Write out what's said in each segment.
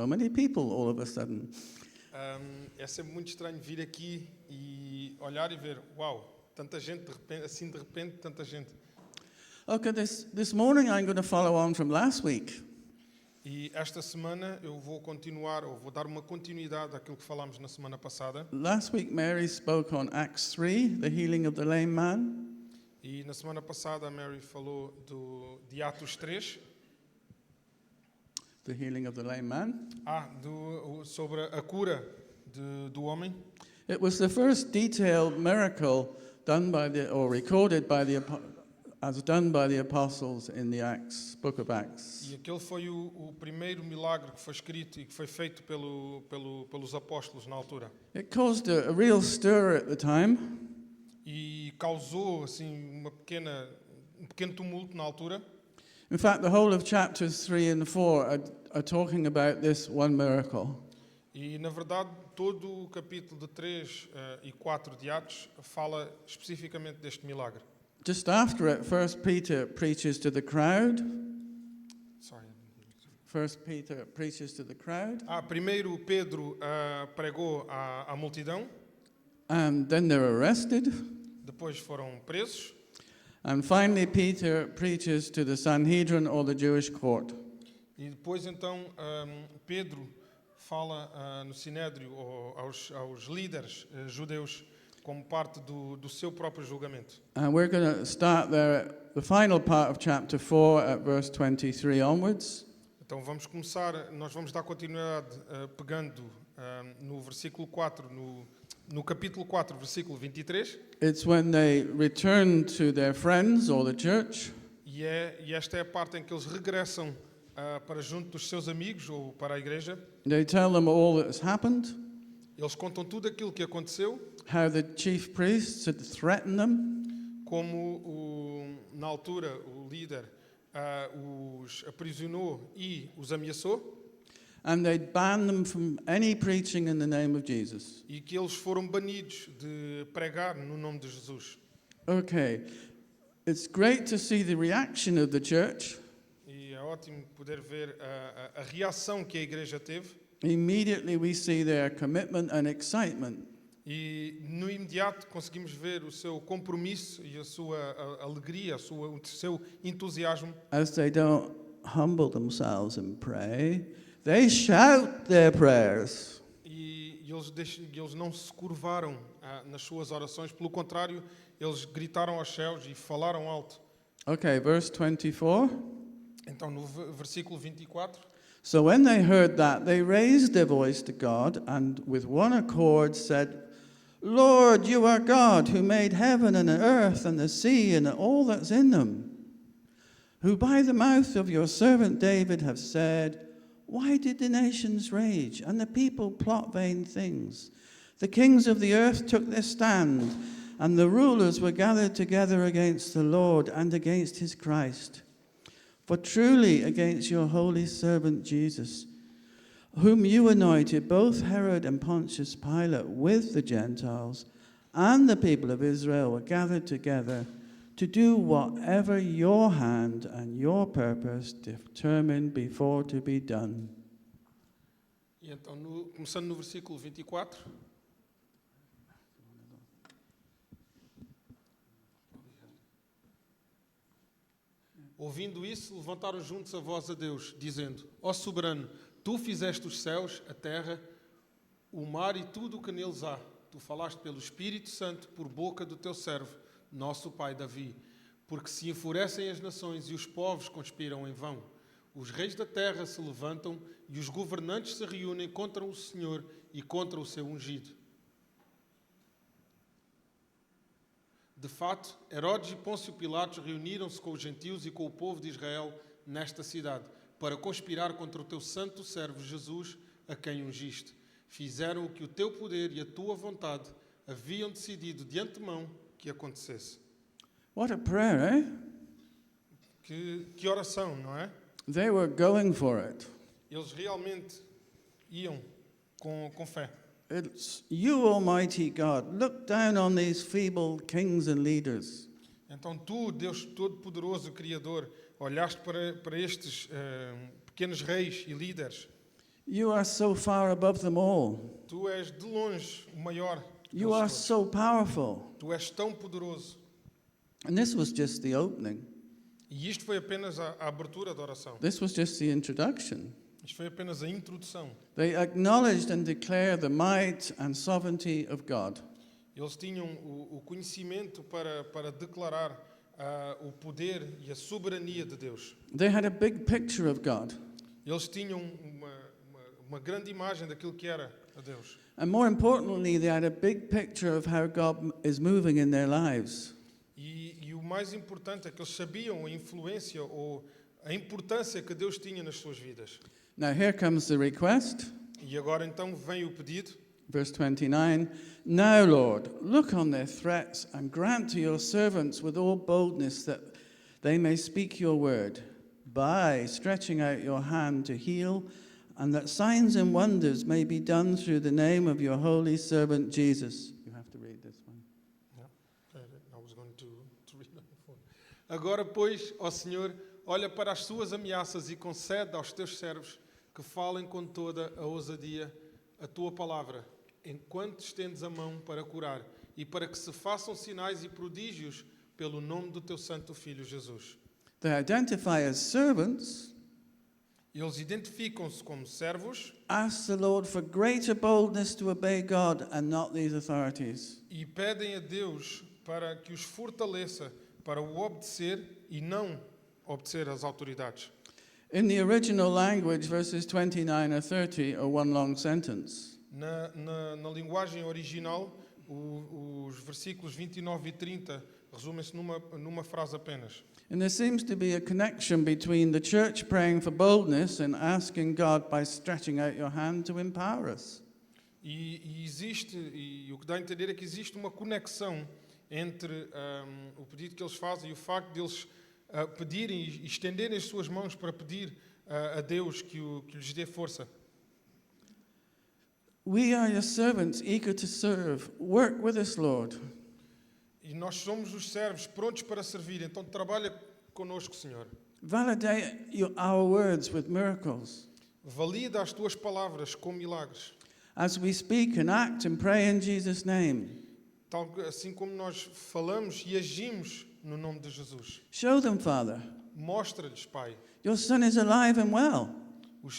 So many people all of a sudden. É sempre muito estranho vir aqui e olhar e ver, uau, tanta gente, de repente, tanta gente. Okay, this morning I'm going to follow on from last week. E esta semana eu vou continuar, ou vou dar uma continuidade àquilo que falámos na semana passada. Last week Mary spoke on Acts 3, the healing of the lame man. E na semana passada a Mary falou de Atos 3. The healing of the lame man. Sobre a cura do homem. It was the first detailed miracle done recorded as done by the apostles in the book of Acts. E aquele foi o primeiro milagre que foi escrito e que foi feito pelos apóstolos na altura. It caused a real stir at the time. E causou assim um pequeno tumulto na altura. In fact, the whole of chapters 3 and 4 are talking about this one miracle. E na verdade todo o capítulo de 3 e 4 de Atos fala especificamente deste milagre. Just after it, 1 Peter preaches to the crowd. Sorry. 1 Peter preaches to the crowd. Primeiro Pedro pregou à multidão. And then they're arrested. Depois foram presos. And finally Peter preaches to the Sanhedrin or the Jewish court. E depois então Pedro fala no Sinédrio ou aos líderes judeus como parte do seu próprio julgamento. And we're going to start there at the final part of chapter 4 at verse 23 onwards. Então nós vamos dar continuidade pegando no versículo 4, no capítulo 4, versículo 23. It's when they return to their friends or the church. E esta é a parte em que eles regressam para junto dos seus amigos ou para a igreja. They tell them all that has happened. Eles contam tudo aquilo que aconteceu. How the chief priests had threatened them. Como na altura o líder os aprisionou e os ameaçou. And they'd ban them from any preaching in the name of Jesus. E que eles foram banidos de pregar no nome de Jesus. Okay. It's great to see the reaction of the church. E é ótimo poder ver a reação que a igreja teve. Immediately we see their commitment and excitement. E no imediato conseguimos ver o seu compromisso e a sua alegria, o seu entusiasmo. As they don't humble themselves and pray, they shout their prayers. E eles não se curvaram nas suas orações, pelo contrário, eles gritaram aos céus e falaram alto. Okay, verse 24. Então no versículo 24. So when they heard that, they raised their voice to God and with one accord said, Lord, you are God who made heaven and the earth and the sea and all that's in them, who by the mouth of your servant David have said, why did the nations rage and the people plot vain things? The kings of the earth took their stand, and the rulers were gathered together against the Lord and against his Christ. For truly against your holy servant Jesus, whom you anointed, both Herod and Pontius Pilate with the Gentiles and the people of Israel were gathered together to do whatever your hand and your purpose determined before to be done. E então, começando no versículo 24. Ouvindo isso, levantaram juntos a voz a Deus, dizendo: Ó soberano, tu fizeste os céus, a terra, o mar e tudo o que neles há. Tu falaste pelo Espírito Santo por boca do teu servo, nosso pai Davi. Porque se enfurecem as nações e os povos conspiram em vão. Os reis da terra se levantam e os governantes se reúnem contra o Senhor e contra o seu ungido. De fato, Herodes e Pôncio Pilatos reuniram-se com os gentios e com o povo de Israel nesta cidade, para conspirar contra o teu santo servo Jesus, a quem ungiste. Fizeram o que o teu poder e a tua vontade haviam decidido de antemão que acontecesse. What a prayer, eh? Que oração, não é? They were going for it. Eles realmente iam com fé. It's you, Almighty God. Look down on these feeble kings and leaders. Então tu, Deus Todo-Poderoso, Criador, olhaste para estes pequenos reis e líderes. You are so far above them all. Tu és de longe o maior You deles are todos. so powerful. Tu és tão poderoso. And this was just the opening. E isto foi apenas a abertura da oração. This was just the introduction. Isto foi apenas a introdução. They acknowledged and declared the might and sovereignty of God. Eles tinham o conhecimento para declarar o poder e a soberania de Deus. They had a big picture of God. Eles tinham uma grande imagem daquilo que era a Deus. And more importantly, they had a big picture of how God is moving in their lives. E o mais importante é que eles sabiam a influência ou a importância que Deus tinha nas suas vidas. Now here comes the request. E agora então vem o pedido. Verse 29, Now, Lord, look on their threats and grant to your servants with all boldness that they may speak your word, by stretching out your hand to heal, and that signs and wonders may be done through the name of your holy servant Jesus. You have to read this one. I was going to read on the phone. Agora, pois, ó Senhor, olha para as suas ameaças e concede aos teus servos que falem com toda a ousadia a tua palavra, enquanto estendes a mão para curar, e para que se façam sinais e prodígios pelo nome do teu santo Filho Jesus. They identify as servants, Eles identificam-se como servos ask the Lord for greater boldness to obey God and not these authorities. e pedem a Deus para que os fortaleça para o obedecer e não obedecer às autoridades. In the original language, verses 29 or 30 are one long sentence. Na linguagem original, os versículos 29 e 30 resumem-se numa frase apenas. And there seems to be a connection between the church praying for boldness and asking God by stretching out your hand to empower us. E o que dá a entender é que existe uma conexão entre o pedido que eles fazem e o facto de eles pedirem e estenderem as suas mãos para pedir a Deus que lhes dê força. We are your servants, eager to serve. Work with us, Lord. E nós somos os servos prontos para servir, então trabalha connosco, Senhor. Validate our words with miracles. Valida as tuas palavras com milagres. As we speak and act and pray in Jesus' name. Tal assim como nós falamos e agimos no nome de Jesus. Show them, Father. Mostra-lhes, Pai. Your son is alive and well. O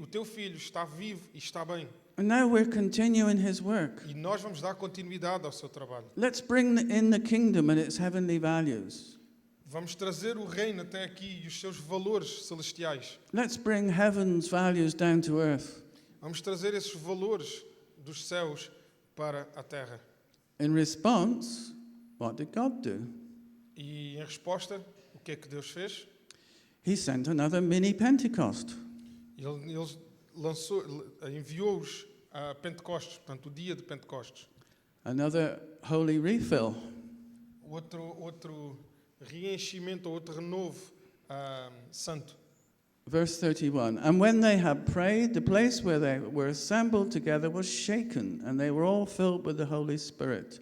teu filho está vivo e está bem. And now we're continuing his work. E nós vamos dar continuidade ao seu trabalho. Let's bring in the kingdom and its heavenly values. Vamos trazer o reino até aqui e os seus valores celestiais. Let's bring heaven's values down to earth. Vamos trazer esses valores dos céus para a terra. In response, what did God do? E em resposta, o que é que Deus fez? He sent another mini Pentecost. Ele enviou-os a Pentecostes, portanto, o dia de Pentecostes. Another holy refill. Outro reenchimento, outro renovo santo. Verse 31. And when they had prayed, the place where they were assembled together was shaken, and they were all filled with the Holy Spirit,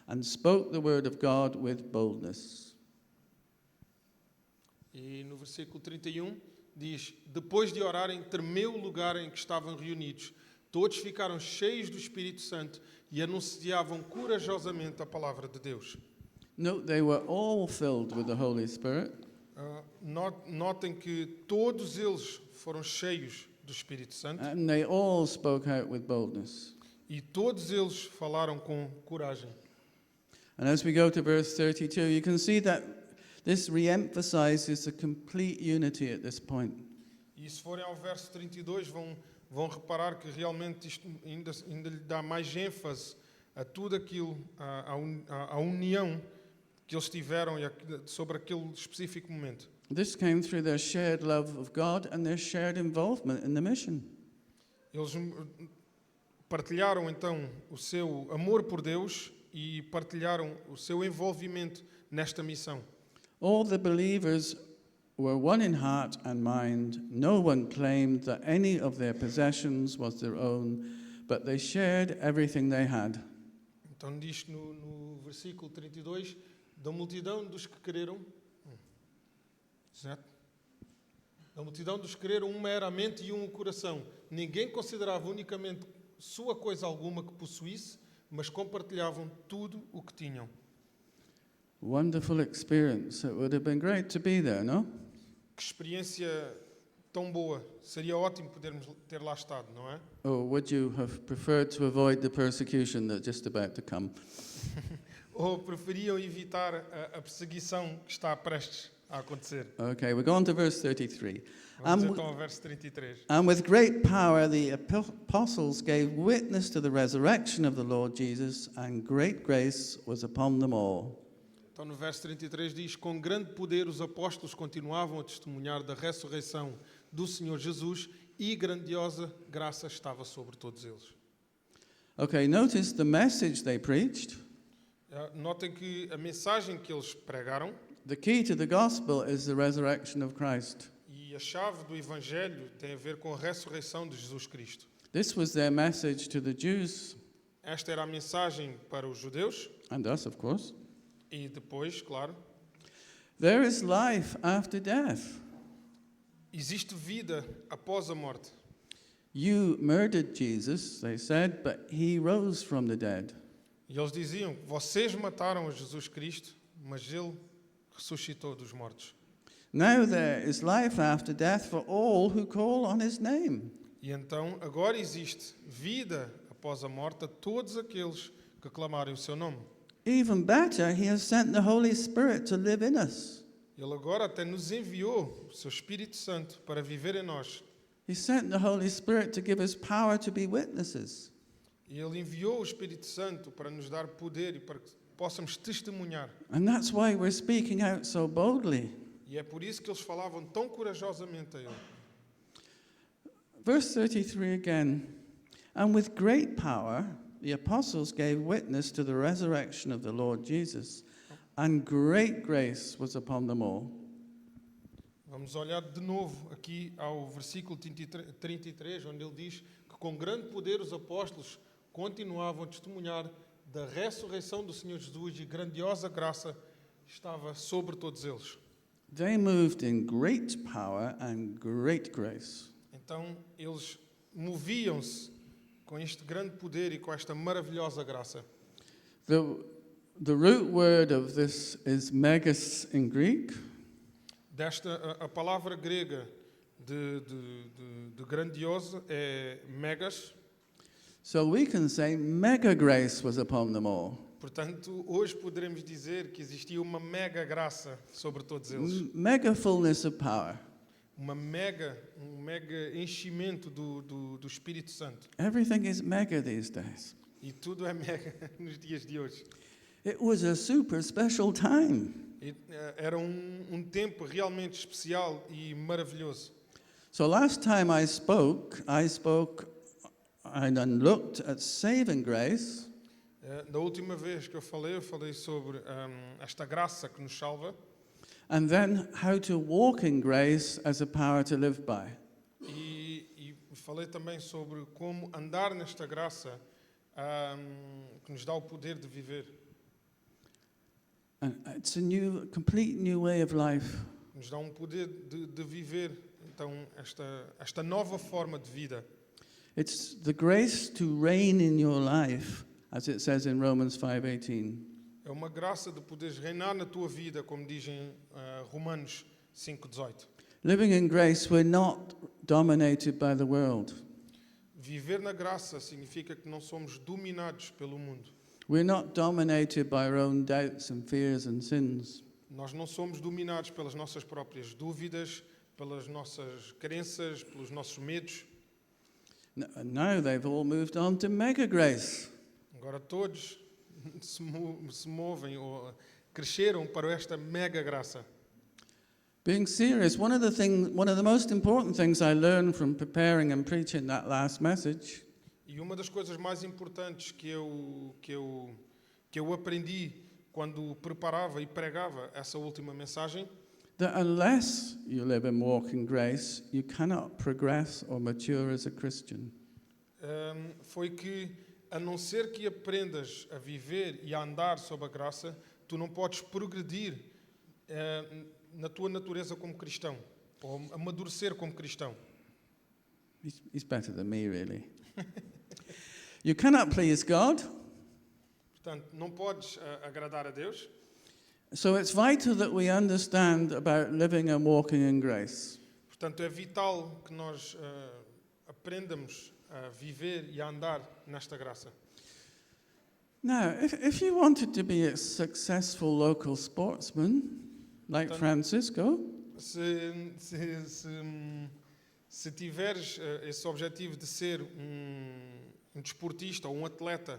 and spoke the word of God with boldness. E no versículo 31 diz: Depois de orarem, tremeu o lugar em que estavam reunidos. Todos ficaram cheios do Espírito Santo e anunciavam corajosamente a palavra de Deus. Note they were all filled with the Holy Spirit. Notem que todos eles foram cheios do Espírito Santo And they all spoke out with boldness. e todos eles falaram com coragem. And as we go to verse 32, you can see that this re-emphasizes the complete unity at this point. E se forem ao verso 32, vão reparar que realmente isto ainda lhe dá mais ênfase a tudo aquilo, a união que eles tiveram sobre aquele específico momento. This came through their shared love of God and their shared involvement in the mission. Eles partilharam então o seu amor por Deus e partilharam o seu envolvimento nesta missão. All the believers were one in heart and mind. No one claimed that any of their possessions was their own, but they shared everything they had. Então diz no versículo 32, da multidão dos que creram, certo? A multidão dos creram uma era a mente e um o coração. Ninguém considerava unicamente sua coisa alguma que possuísse, mas compartilhavam tudo o que tinham. Wonderful experience. It would have been great to be there, no? Que experiência tão boa. Seria ótimo podermos ter lá estado, não é? Or would you have preferred to avoid the persecution that's just about to come? Ou preferiam evitar a perseguição que está prestes a acontecer? Okay, we're going to verse 33. Vamos Um, então ao verso 33. And with great power the apostles gave witness to the resurrection of the Lord Jesus, and great grace was upon them all. Então no verso 33 diz: com grande poder os apóstolos continuavam a testemunhar da ressurreição do Senhor Jesus e grandiosa graça estava sobre todos eles. Okay, notice the message they preached. Notem que a mensagem que eles pregaram The key to the gospel is the resurrection of Christ. e a chave do Evangelho tem a ver com a ressurreição de Jesus Cristo. This was their message to the Jews Esta era a mensagem para os judeus and us, of course. e depois, claro, There is life after death. existe vida após a morte. You murdered Jesus, they said, but he rose from the dead. E eles diziam: vocês mataram a Jesus Cristo, mas ele ressuscitou dos mortos. Now there is life after death for all who call on his name. E então agora existe vida após a morte a todos aqueles que clamarem o seu nome. Even better, he has sent the Holy Spirit to live in us. Ele agora até nos enviou o seu Espírito Santo para viver em nós. He sent the Holy Spirit to give us power to be witnesses. E ele enviou o Espírito Santo para nos dar poder e para que possamos testemunhar. And that's why we're speaking out so boldly. E é por isso que eles falavam tão corajosamente a ele. Verse 33 again. And with great power, the apostles gave witness to the resurrection of the Lord Jesus, and great grace was upon them all. Vamos olhar de novo aqui ao versículo 33, onde ele diz que com grande poder os apóstolos continuavam a testemunhar da ressurreição do Senhor Jesus e grandiosa graça estava sobre todos eles. They moved in great power and great grace. Então eles moviam-se com este grande poder e com esta maravilhosa graça. The root word of this is megas in Greek. A palavra grega de grandioso é megas. So we can say mega grace was upon them all. Portanto, hoje poderemos dizer que existia uma mega graça sobre todos eles. Mega fullness of power. Um mega enchimento do Espírito Santo. Everything is mega these days. E tudo é mega nos dias de hoje. It was a super special time. Era um tempo realmente especial e maravilhoso. So last time I spoke and looked at saving grace. Da última vez que eu falei sobre esta graça que nos salva. And then how to walk in grace as a power to live by. E falei também sobre como andar nesta graça que nos dá o poder de viver. And it's a complete new way of life. Nos dá poder de viver então esta nova forma de vida. It's the grace to reign in your life, as it says in Romans 5:18. É uma graça de poderes reinar na tua vida, como diz em Romanos 5:18. Living in grace, we're not dominated by the world. Viver na graça significa que não somos dominados pelo mundo. We're not dominated by our own doubts and fears and sins. Nós não somos dominados pelas nossas próprias dúvidas, pelas nossas crenças, pelos nossos medos. And now they've all moved on to mega grace. Agora todos se movem ou cresceram para esta mega graça. Being serious, one of the most important things I learned from preparing and preaching that last message E uma das coisas mais importantes que eu aprendi quando preparava e pregava essa última mensagem, that unless you live and walk in grace, you cannot progress or mature as a Christian. foi que, a não ser que aprendas a viver e a andar sob a graça, tu não podes progredir na tua natureza como cristão. ou amadurecer como cristão. He's better than me, really. You cannot please God, Portanto, não podes agradar a Deus. so it's vital that we understand about living and walking in grace. Portanto, é vital que nós aprendamos a viver e a andar nesta graça. Now, if you wanted to be a successful local sportsman, like Então- Francisco, Se tiveres esse objetivo de ser um desportista ou um atleta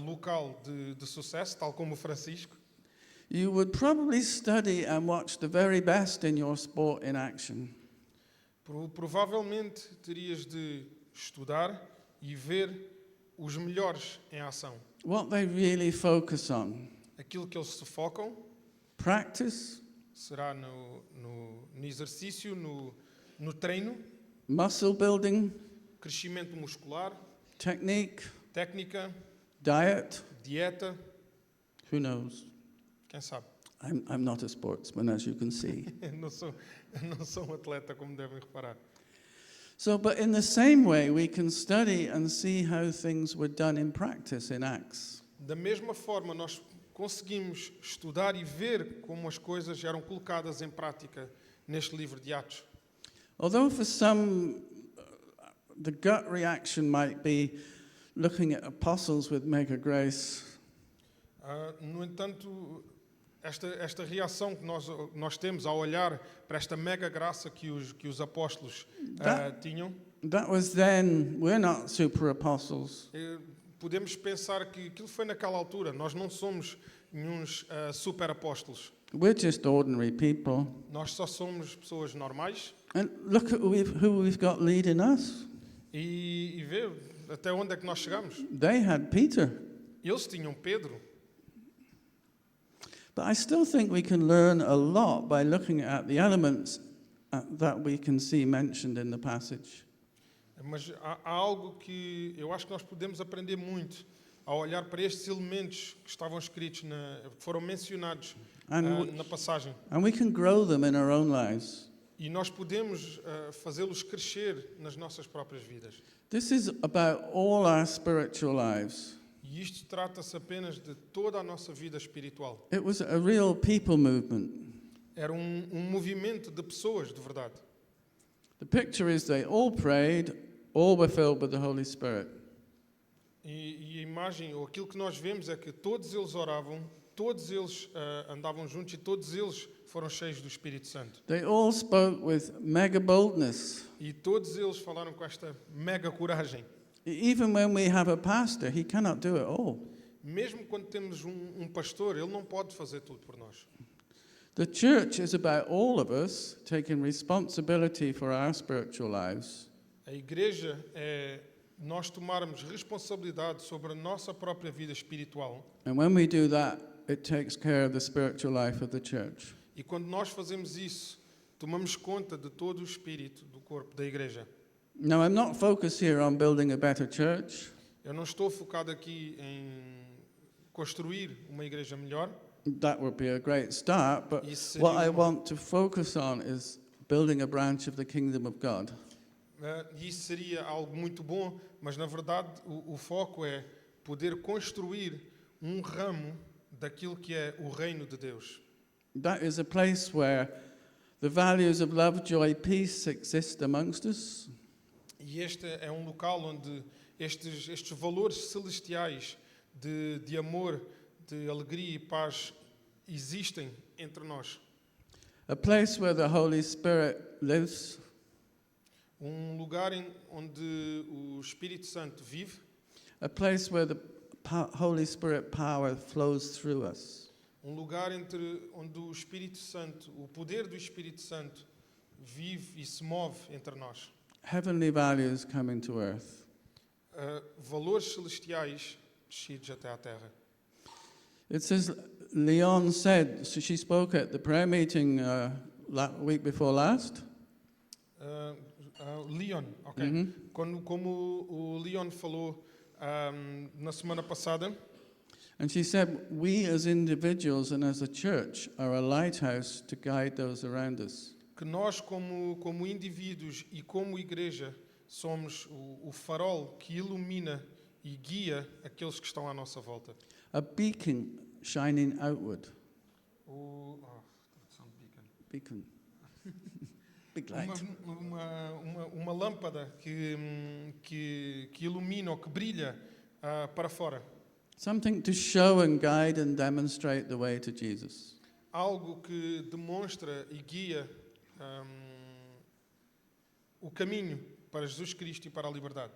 local de sucesso, tal como o Francisco, you would probably study and watch the very best in your sport in action. provavelmente terias de estudar e ver os melhores em ação. What they really focus on. Aquilo que eles se focam Practice, será no exercício, no treino, muscle building, crescimento muscular, technique, técnica, diet. dieta, Who knows? quem sabe. I'm not a sportsman, as you can see. não sou um atleta, como devem reparar. So, but in the same way, we can study and see how things were done in practice in Acts. Da mesma forma, nós conseguimos estudar e ver como as coisas eram colocadas em prática neste livro de Atos. Although for some, the gut reaction might be looking at apostles with mega grace. No entanto, esta reação que nós temos ao olhar para esta mega graça que os apóstolos tinham, That was then. We're not super apostles. podemos pensar que aquilo foi naquela altura. Nós não somos nenhuns super apóstolos. We're just ordinary people. Nós só somos pessoas normais. And look at who we've got leading us. E ver até onde é que nós chegamos. They had Peter. Eles tinham Pedro. But I still think we can learn a lot by looking at the elements that we can see mentioned in the passage. Mas há algo que eu acho que nós podemos aprender muito ao olhar para estes elementos que estavam escritos, que foram mencionados na passagem. And we can grow them in our own lives. E nós podemos fazê-los crescer nas nossas próprias vidas. This is about all our spiritual lives. E isto trata-se apenas de toda a nossa vida espiritual. It was a real people movement. Era um movimento de pessoas, de verdade. The picture is they all prayed, all were filled with the Holy Spirit. E a imagem, ou aquilo que nós vemos é que todos eles oravam, todos eles andavam juntos e todos eles foram cheios do Espírito Santo. They all spoke with mega boldness. E todos eles falaram com esta mega coragem. Even when we have a pastor, he cannot do it all. Mesmo quando temos um pastor, ele não pode fazer tudo por nós. The church is about all of us taking responsibility for our spiritual lives. A igreja é nós tomarmos responsabilidade sobre a nossa própria vida espiritual. And when we do that, it takes care of the spiritual life of the church. E quando nós fazemos isso, tomamos conta de todo o espírito do corpo da igreja. Now, I'm not focused here on building a better church. Eu não estou focado aqui em construir uma igreja melhor. That would be a great start, but Isso what seria I want to focus on is building a branch of the kingdom of God. E isso seria algo muito bom, mas na verdade o foco é poder construir um ramo daquilo que é o reino de Deus. That is a place where the values of love, joy, peace exist amongst us. E este é um local onde estes valores celestiais de amor, de alegria e paz existem entre nós. A place where the Holy Spirit lives. Um lugar onde o Espírito Santo vive. A place where the Holy Spirit power flows through us. Um lugar onde o Espírito Santo, o poder do Espírito Santo vive e se move entre nós. Heavenly values coming to earth. Valores celestiais descidos até à terra. It says, Leon said, so she spoke at the prayer meeting week before last. Leon, ok. Como o Leon falou na semana passada, And she said, we as individuals and as a church are a lighthouse to guide those around us. que nós, como indivíduos e como igreja, somos o farol que ilumina e guia aqueles que estão à nossa volta. A beacon shining outward. Tradução de beacon. Beacon. Big light. Uma lâmpada que ilumina ou que brilha para fora. Something to show and guide and demonstrate the way to Jesus. Algo que demonstra e guia o caminho para Jesus Cristo e para a liberdade.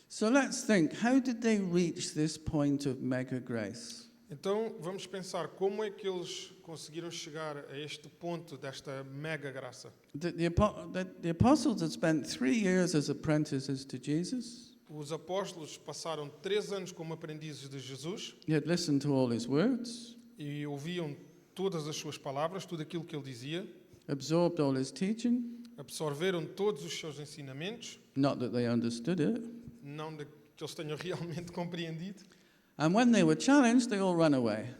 So let's think, how did they reach this point of mega grace? Então vamos pensar como é que eles conseguiram chegar a este ponto desta mega graça. The apostles had spent 3 years as apprentices to Jesus. Os apóstolos passaram 3 anos como aprendizes de Jesus They had listened to all his words, e ouviam todas as suas palavras, tudo aquilo que ele dizia, absorbed all his teaching, absorveram todos os seus ensinamentos, not that they understood it. não que eles tenham realmente compreendido, And when they were challenged, they all ran away.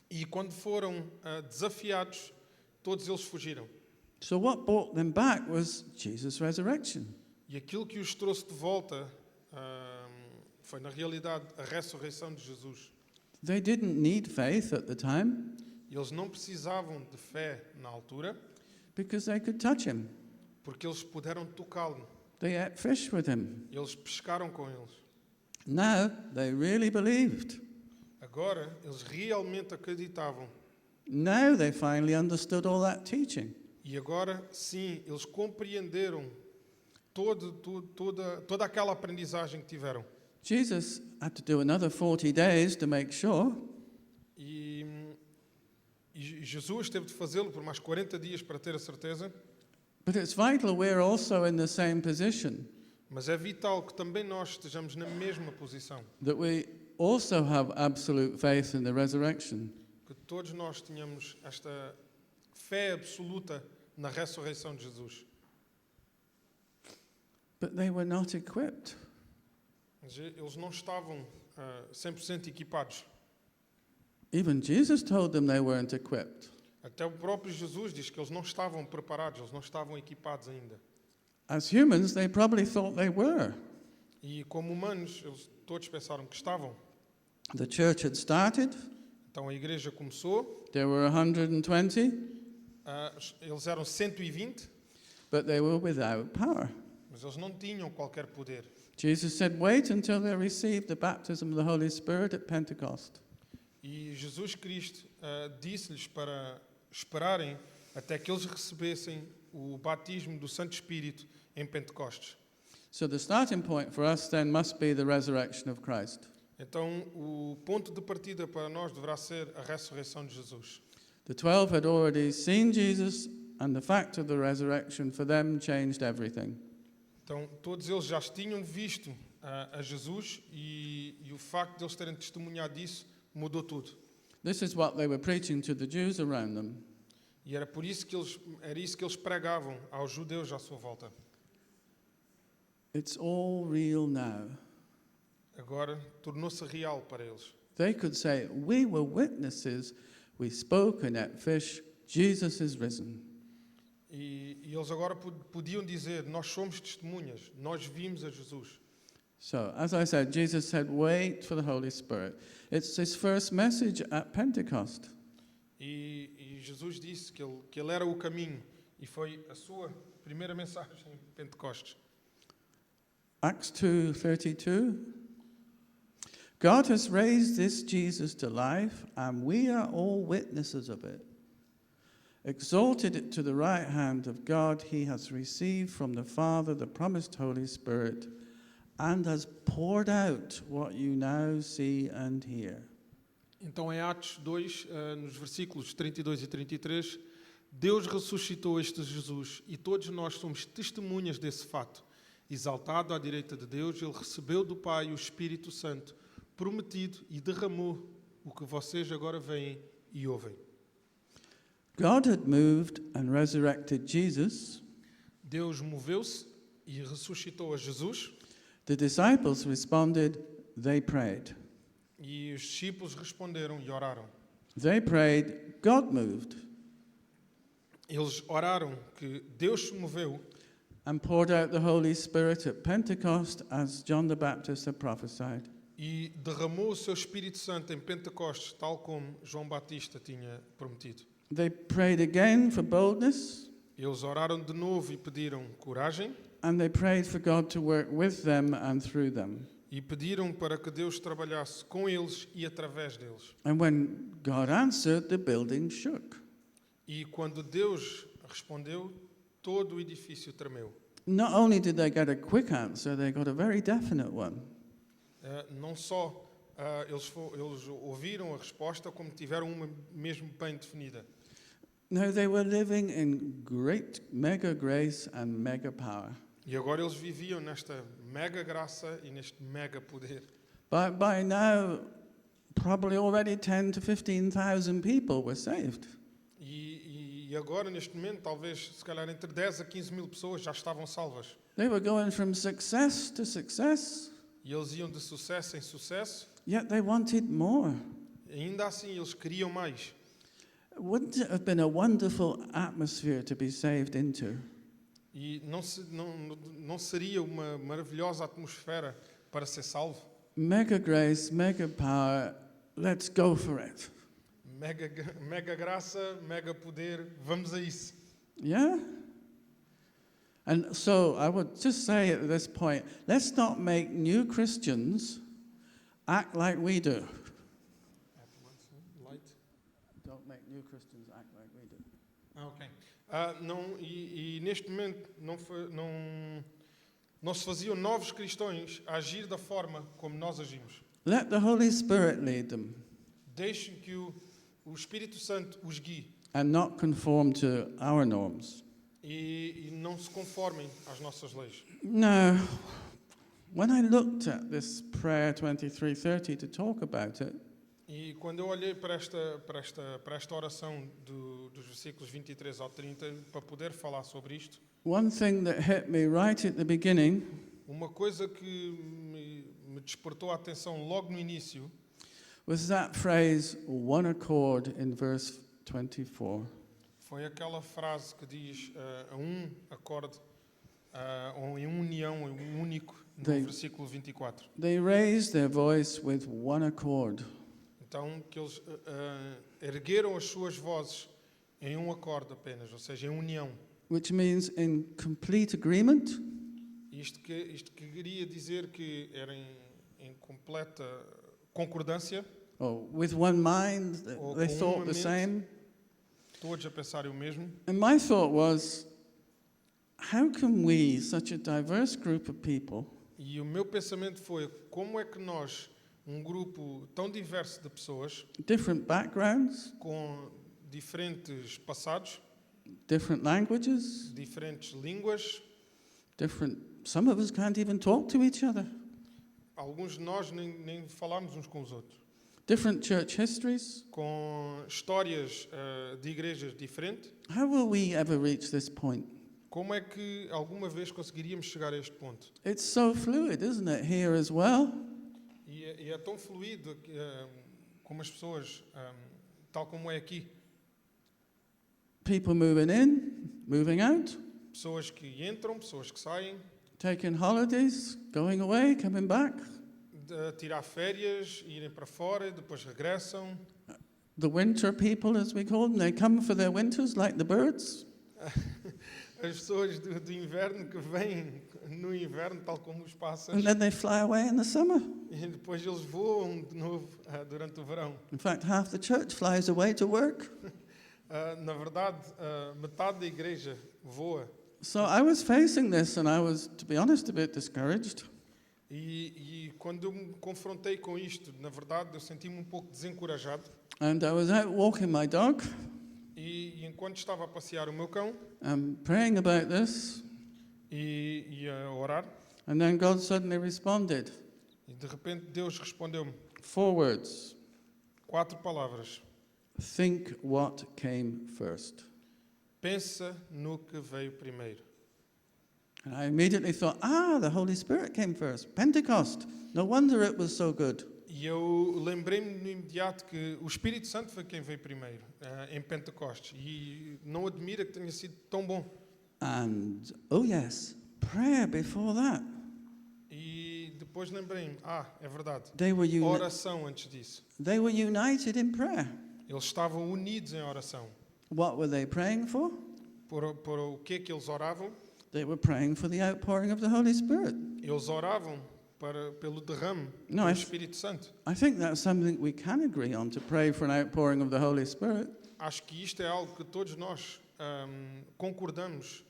e quando foram desafiados, todos eles fugiram. So what brought them back was Jesus' resurrection. E aquilo que os trouxe de volta foi, na realidade, a ressurreição de Jesus. They didn't need faith at the time E eles não precisavam de fé na altura, because they could touch him. porque eles puderam tocá-lo. They ate fish with him. Eles pescaram com eles. Now they really believed. Agora, eles realmente acreditavam. Now they finally understood all that teaching. E agora, sim, eles compreenderam toda aquela aprendizagem que tiveram. Jesus had to do another 40 days to make sure. E Jesus teve de fazê-lo por mais 40 dias para ter a certeza. But it's vital we're also in the same position, Mas é vital que também nós estejamos na mesma posição. that we also have absolute faith in the resurrection. Que todos nós tenhamos esta fé absoluta na ressurreição de Jesus. But they were not equipped. Mas eles não estavam 100% equipados. Even Jesus told them they weren't equipped. Até o próprio Jesus diz que eles não estavam preparados, eles não estavam equipados ainda. As humans, they probably thought they were. E como humanos, eles todos pensaram que estavam. The church had started, Então a igreja começou, there were 120, eles eram 120, but they were without power. mas eles não tinham qualquer poder. Jesus said, wait until they receive the baptism of the Holy Spirit at Pentecost. E Jesus Cristo disse-lhes para esperarem até que eles recebessem o batismo do Santo Espírito em Pentecostes. So the starting point for us then must be the resurrection of Christ. Então, o ponto de partida para nós deverá ser a ressurreição de Jesus. The 12 had already seen Jesus, and the fact of the resurrection for them changed everything. Então, todos eles já tinham visto a Jesus e o facto de eles terem testemunhado disso mudou tudo. This is what they were preaching to the Jews around them. E era isso que eles pregavam aos judeus à sua volta. It's all real now. Agora tornou-se real para eles. They could say, we were witnesses, we spoke and ate fish, Jesus is risen. E eles agora podiam dizer, nós somos testemunhas, nós vimos a Jesus. So, as I said, Jesus said, wait for the Holy Spirit. It's his first message at Pentecost. E Jesus disse que ele era o caminho e foi a sua primeira mensagem em Pentecostes. Acts 2:32. God has raised this Jesus to life, and we are all witnesses of it. Exalted it to the right hand of God, he has received from the Father the promised Holy Spirit, and has poured out what you now see and hear. Então, em Atos 2, nos versículos 32 e 33, Deus ressuscitou este Jesus e todos nós somos testemunhas desse fato. Exaltado à direita de Deus, ele recebeu do Pai o Espírito Santo prometido e derramou o que vocês agora veem e ouvem. God had moved and resurrected Jesus. Deus moveu-se e ressuscitou a Jesus The disciples responded, they prayed. e os discípulos responderam e oraram. They prayed, God moved. Eles oraram que Deus se moveu and poured out the Holy Spirit at Pentecost as John the Baptist had prophesied. e derramou o seu Espírito Santo em Pentecostes, tal como João Batista tinha prometido. They prayed again for boldness, Eles oraram de novo e pediram coragem and they prayed for God to work with them and through them. e pediram para que Deus trabalhasse com eles e através deles. And when God answered, the building shook. E quando Deus respondeu, todo o edifício tremeu. Not only did they get a quick answer, they got a very definite one. Não só eles ouviram a resposta, como tiveram uma mesmo bem definida. No, they were living in great mega grace and mega power. E agora eles viviam nesta mega graça e neste mega poder. By now, probably already 10 to 15,000 people were saved. E agora, neste momento, talvez, se calhar, entre 10 a 15 mil pessoas já estavam salvas. They were going from success to success, E eles iam de sucesso em sucesso. yet they wanted more. Ainda assim, eles queriam mais. Wouldn't it have been a wonderful atmosphere to be saved into? E não seria uma maravilhosa atmosfera para ser salvo? Mega grace, mega power, let's go for it. Mega graça, mega poder, vamos a isso. Yeah? And so I would just say at this point, let's not make new Christians act like we do. Don't make new Christians act like we do. Ok. E neste momento não se faziam novos cristãos a agir da forma como nós agimos. Let the Holy Spirit lead them Deixem que o Espírito Santo os guie and not conform to our norms. e não se conformem às nossas leis. Now, when I looked at this prayer 23:30 to talk about it, E quando eu olhei para esta oração dos versículos 23 ao 30, para poder falar sobre isto, one thing that hit me right at the beginning uma coisa que me despertou a atenção logo no início was that phrase, one accord, in verse 24. foi aquela frase que diz a um acorde, ou em união, em um único, no versículo 24. They raised their voice with one accord. Então, que eles ergueram as suas vozes em um acorde apenas, ou seja, em união. Which means in complete agreement, Isto queria dizer que era em completa concordância, or with one mind, Ou they com thought uma the mente. same. todos a pensarem o mesmo. And my thought was, how can we, such a diverse group of people, E o meu pensamento foi, como é que nós, um grupo tão diverso de pessoas, different backgrounds, com diferentes passados, different languages, diferentes línguas, some of us can't even talk to each other, alguns de nós nem falámos uns com os outros, different church histories, com histórias de igrejas diferentes, how will we ever reach this point? como é que alguma vez conseguiríamos chegar a este ponto? It's so fluid, isn't it, here as well? E é tão fluido como as pessoas, tal como é aqui, People moving in, moving out, pessoas que entram, pessoas que saem, taking holidays, going away, coming back. de tirar férias, irem para fora e depois regressam. The winter people, as we call them, they come for their winters like the birds. As pessoas do inverno que vêm no inverno, tal como os pássaros, And then they fly away in the summer. e depois eles voam de novo durante o verão. In fact, half the church flies away to work. Na verdade, metade da igreja voa. So I was facing this and I was, to be honest, a bit discouraged. E quando eu me confrontei com isto, na verdade, eu senti-me um pouco desencorajado. And I was out walking my dog E enquanto estava a passear o meu cão and praying about this, e a orar, and then God suddenly responded. e de repente Deus respondeu-me 4 words. 4 palavras. Think what came first. Pensa no que veio primeiro. And I immediately thought, the Holy Spirit came first. Pentecost. No wonder it was so good. E eu lembrei-me no imediato que o Espírito Santo foi quem veio primeiro, em Pentecostes. E não admira que tenha sido tão bom. And, oh yes, prayer before that. E depois lembrei-me, é verdade, They were, oração antes disso. they were united in prayer. Eles estavam unidos em oração. What were they praying for? Por o que é que eles oravam? They were praying for the outpouring of the Holy Spirit. Eles oravam pelo derrame No, do I- Espírito Santo. I think that's something we can agree on, to pray for an outpouring of the Holy Spirit. Acho que isto é algo que todos nós concordamos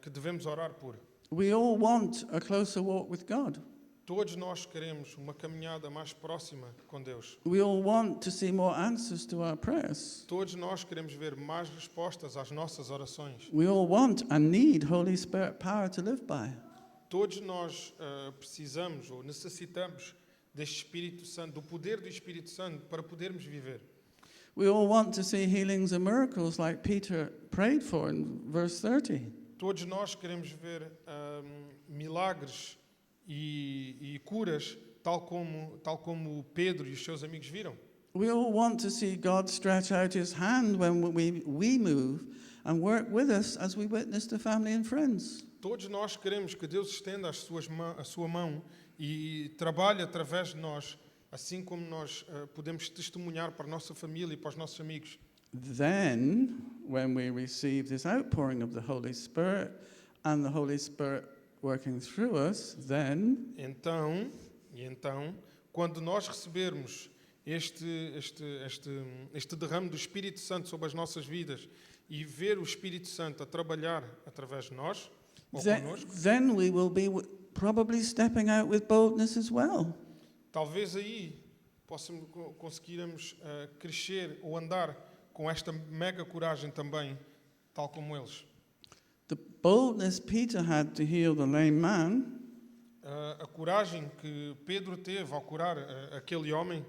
que devemos orar por. We all want a closer walk with God. Todos nós queremos uma caminhada mais próxima com Deus. We all want to see more answers to our prayers. Todos nós queremos ver mais respostas às nossas orações. We all want and need Holy Spirit power to live by. Todos nós precisamos ou necessitamos deste Espírito Santo, do poder do Espírito Santo para podermos viver. We all want to see healings and miracles like Peter prayed for in verse 30. Todos nós queremos ver milagres e curas, tal como Pedro e os seus amigos viram. We all want to see God stretch out his hand when we move and work with us as we witness to family and friends. Todos nós queremos que Deus estenda a sua mão e trabalhe através de nós, assim como nós podemos testemunhar para a nossa família e para os nossos amigos. Then, when we receive this outpouring of the Holy Spirit and the Holy Spirit working through us, then Então, quando nós recebermos este derrame do Espírito Santo sobre as nossas vidas e ver o Espírito Santo a trabalhar através de nós, ou connosco, then we will be probably stepping out with boldness as well. talvez aí conseguirmos crescer ou andar com esta mega coragem também, tal como eles. The boldness Peter had to heal the lame man A coragem que Pedro teve ao curar aquele homem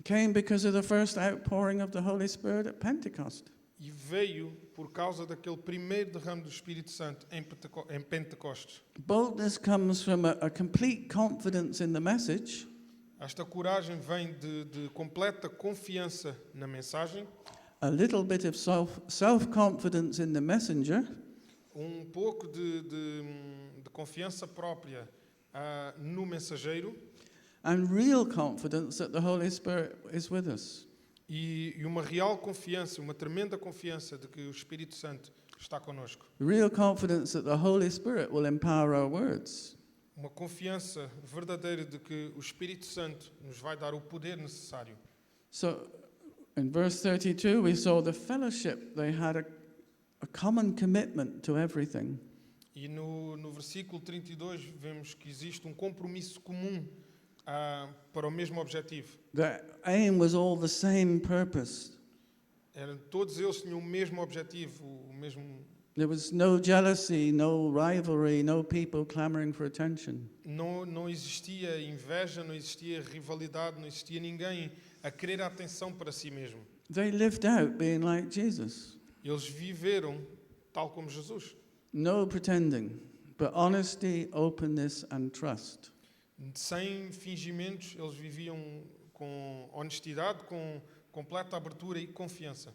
came because of the first outpouring of the Holy Spirit at Pentecost. e veio por causa daquele primeiro derrame do Espírito Santo em Pentecostes. Boldness comes from a complete confidence in the message, Esta coragem vem de completa confiança na mensagem, a little bit of self-confidence in the messenger, pouco de confiança própria no mensageiro and real confidence that the Holy Spirit is with us. e uma real confiança, uma tremenda confiança de que o Espírito Santo está connosco. Real confidence that the Holy Spirit will empower our words. Uma confiança verdadeira de que o Espírito Santo nos vai dar o poder necessário. So, in verse 32, we saw the fellowship. They had a common commitment to everything. E no versículo 32 vemos que existe compromisso comum para o mesmo objetivo. Their aim was all the same purpose. Todos eles tinham o mesmo objetivo, o mesmo. There was no jealousy, no rivalry, no people clamoring for attention. Não existia inveja, não existia rivalidade, não existia ninguém a querer a atenção para si mesmo. They lived out being like Jesus. Eles viveram tal como Jesus. No pretending, but honesty, openness, and trust. Sem fingimentos, eles viviam com honestidade, com completa abertura e confiança.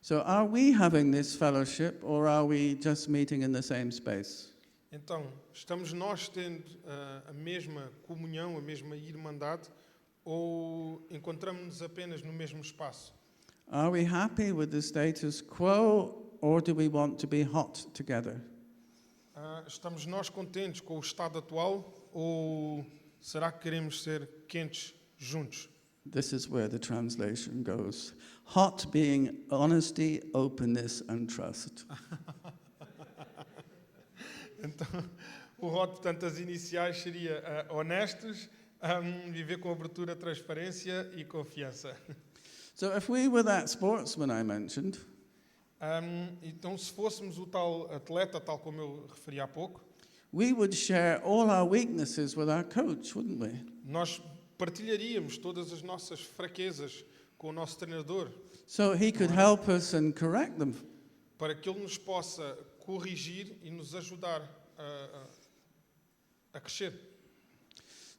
So, are we having this fellowship, or are we just meeting in the same space? Então, estamos nós tendo a mesma comunhão, a mesma irmandade, ou encontramos-nos apenas no mesmo espaço? Are we happy with the status quo, or do we want to be hot together? Estamos nós contentes com o estado atual, ou será que queremos ser quentes juntos? This is where the translation goes. Hot being honesty, openness, and trust. Então, o hot, portanto, as iniciais seria honestos, viver com abertura, transparência e confiança. So if we were that sportsman I mentioned, Então, se fôssemos o tal atleta, tal como eu referi há pouco, we would share all our weaknesses with our coach, wouldn't we? nós partilharíamos todas as nossas fraquezas com o nosso treinador, So he could help us and correct them. para que ele nos possa corrigir e nos ajudar a crescer.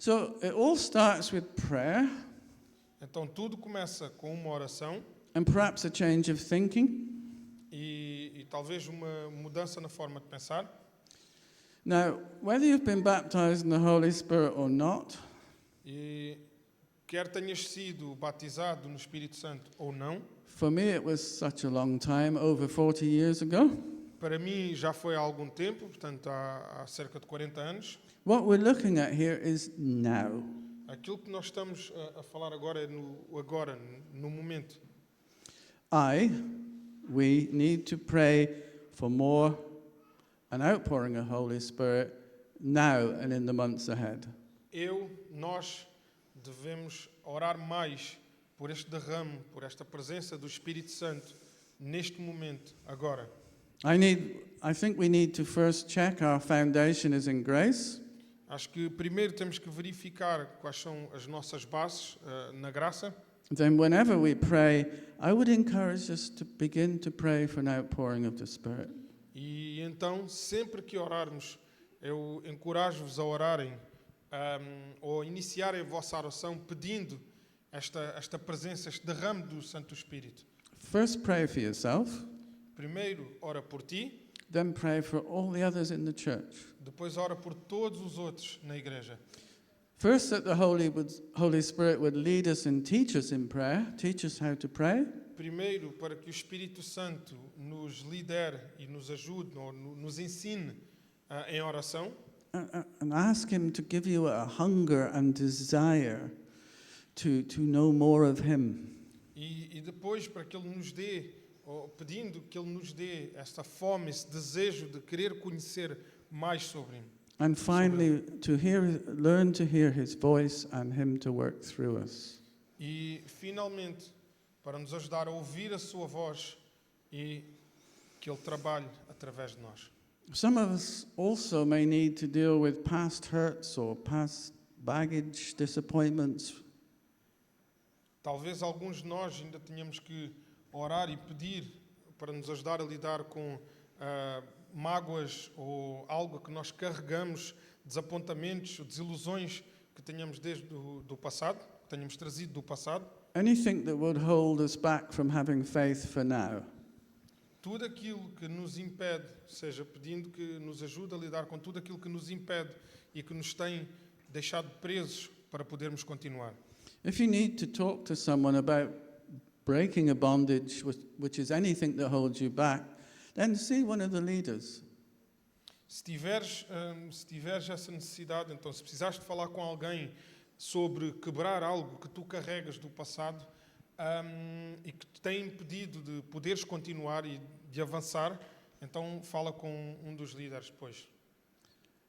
So it all starts with prayer Então tudo começa com uma oração and perhaps a change of thinking. e talvez uma mudança na forma de pensar. Now, whether you've been baptized in the Holy Spirit or not, E quer tenhas sido batizado no Espírito Santo ou não, for me it was such a long time, over 40 years ago. para mim já foi há algum tempo, portanto há cerca de 40 anos. What we're looking at here is now. Aquilo que nós estamos a falar agora é no momento. We need to pray for more an outpouring of Holy Spirit now and in the months ahead. Nós devemos orar mais por este derrame, por esta presença do Espírito Santo neste momento, agora. I think we need to first check our foundation is in grace. Acho que primeiro temos que verificar quais são as nossas bases na graça. Then whenever we pray, I would encourage us to begin to pray for an outpouring of the Spirit. E então, sempre que orarmos, eu encorajo-vos a orarem ou iniciarem a vossa oração pedindo esta presença, este derrame do Santo Espírito. First pray for yourself, Primeiro, ora por ti, then pray for all the others in the church. depois ora por todos os outros na igreja. First, that the Holy Spirit would lead us and teach us in prayer, teach us how to pray. Primeiro, para que o Espírito Santo nos lidere e nos ajude, ou nos ensine em oração. And ask Him to give you a hunger and desire to know more of Him. E depois, para que Ele nos dê, ou pedindo que Ele nos dê esta fome, esse desejo de querer conhecer mais sobre Him. And finally, learn to hear His voice and Him to work through us. E, finalmente, para nos ajudar a ouvir a sua voz e que Ele trabalhe através de nós. Some of us also may need to deal with past hurts or past baggage, disappointments. Talvez alguns de nós ainda tenhamos que orar e pedir para nos ajudar a lidar com mágoas ou algo que nós carregamos, desapontamentos, desilusões que tenhamos desde do passado, que tenhamos trazido do passado. Anything that would hold us back from having faith for now. Tudo aquilo que nos impede, seja pedindo que nos ajude a lidar com tudo aquilo que nos impede e que nos tem deixado presos para podermos continuar. If you need to talk to someone about breaking a bondage, which is anything that holds you back, then see one of the leaders. Se tiveres essa necessidade, então se precisares de falar com alguém sobre quebrar algo que tu carregas do passado e que te tem impedido de poderes continuar e de avançar, então fala com um dos líderes depois.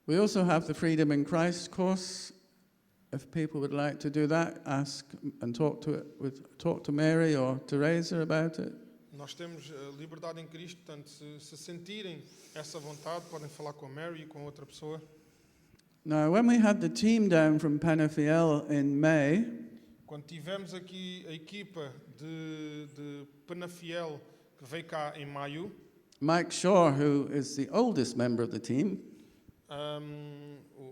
We also have the Freedom in Christ course. If people would like to do that, ask and talk to Mary or Teresa about it. Nós temos liberdade em Cristo, portanto, se sentirem essa vontade, podem falar com a Mary e com outra pessoa. Now, when we had the team down from Penafiel in May, Quando tivemos aqui a equipa de Penafiel que veio cá em maio, Mike Shaw, who is the oldest member of the team,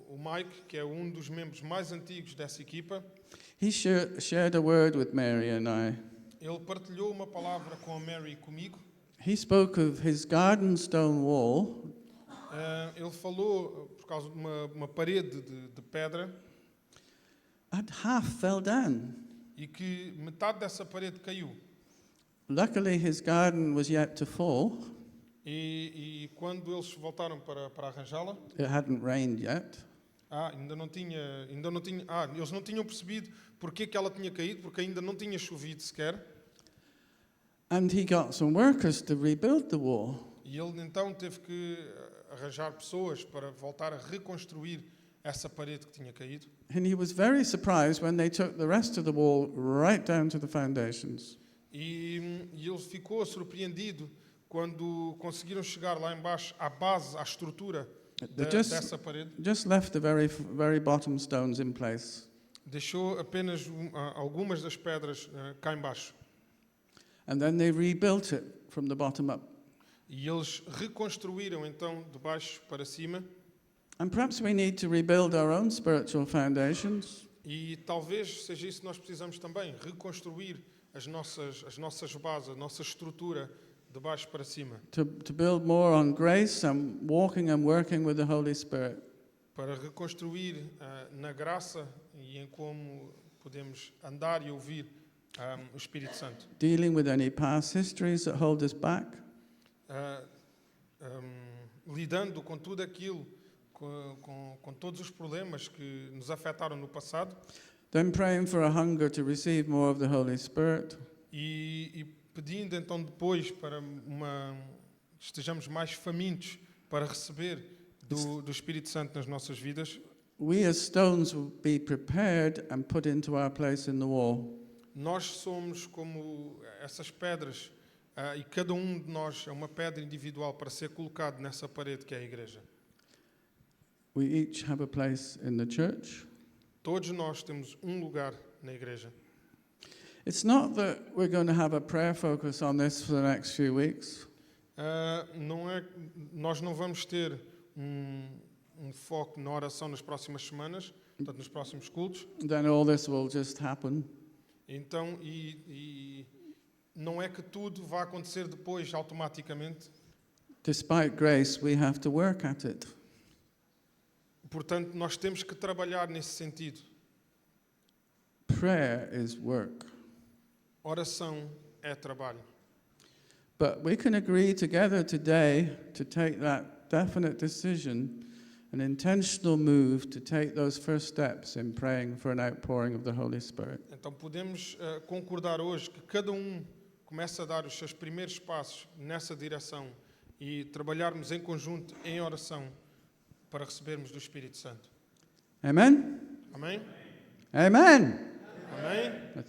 o Mike, que é um dos membros mais antigos dessa equipa, he shared a word with Mary and I. ele partilhou uma palavra com a Mary e comigo. He spoke of his garden stone wall. Ele falou por causa de uma parede de pedra And half fell down. e que metade dessa parede caiu. Luckily, his garden was yet to fall. E quando eles voltaram para arranjá-la, It hadn't rained yet. eles não tinham percebido porque que ela tinha caído, porque ainda não tinha chovido sequer. And he got some workers to rebuild the wall. E ele então teve que arranjar pessoas para voltar a reconstruir essa parede que tinha caído. And he was very surprised when they took the rest of the wall right down to the foundations. E ele ficou surpreendido quando conseguiram chegar lá embaixo à base, à estrutura dessa parede. Just left the very bottom stones in place. Deixou apenas algumas das pedras cá embaixo. And then they rebuilt it from the bottom up. E eles reconstruíram então de baixo para cima. And perhaps we need to rebuild our own spiritual foundations. E talvez seja isso que nós precisamos também, reconstruir as nossas bases, a nossa estrutura de baixo para cima. To build more on grace and walking and working with the Holy Spirit. Para reconstruir na graça e em como podemos andar e ouvir o Espírito Santo. Dealing with any past histories that hold us back. Lidando com tudo aquilo, com todos os problemas que nos afetaram no passado. Then praying for a hunger to receive more of the Holy Spirit. E pedindo então depois para estejamos mais famintos para receber do Espírito Santo nas nossas vidas. We as stones will be prepared and put into our place in the wall. Nós somos como essas pedras e cada um de nós é uma pedra individual para ser colocado nessa parede que é a igreja. We each have a place in the church. Todos nós temos um lugar na igreja. It's not that we're going to have a prayer focus on this for the next few weeks. Nós não vamos ter um foco na oração nas próximas semanas, portanto nos próximos cultos. Then all this will just happen. Então, e não é que tudo vai acontecer depois automaticamente. Despite grace, we have to work at it. Portanto, nós temos que trabalhar nesse sentido. Prayer is work. Oração é trabalho. But we can agree together today to take that definite decision, an intentional move to take those first steps in praying for an outpouring of the Holy Spirit. Então podemos concordar hoje que cada um comece a dar os seus primeiros passos nessa direção e trabalharmos em conjunto em oração para recebermos do Espírito Santo. Amen? Amém? Amen. Amém?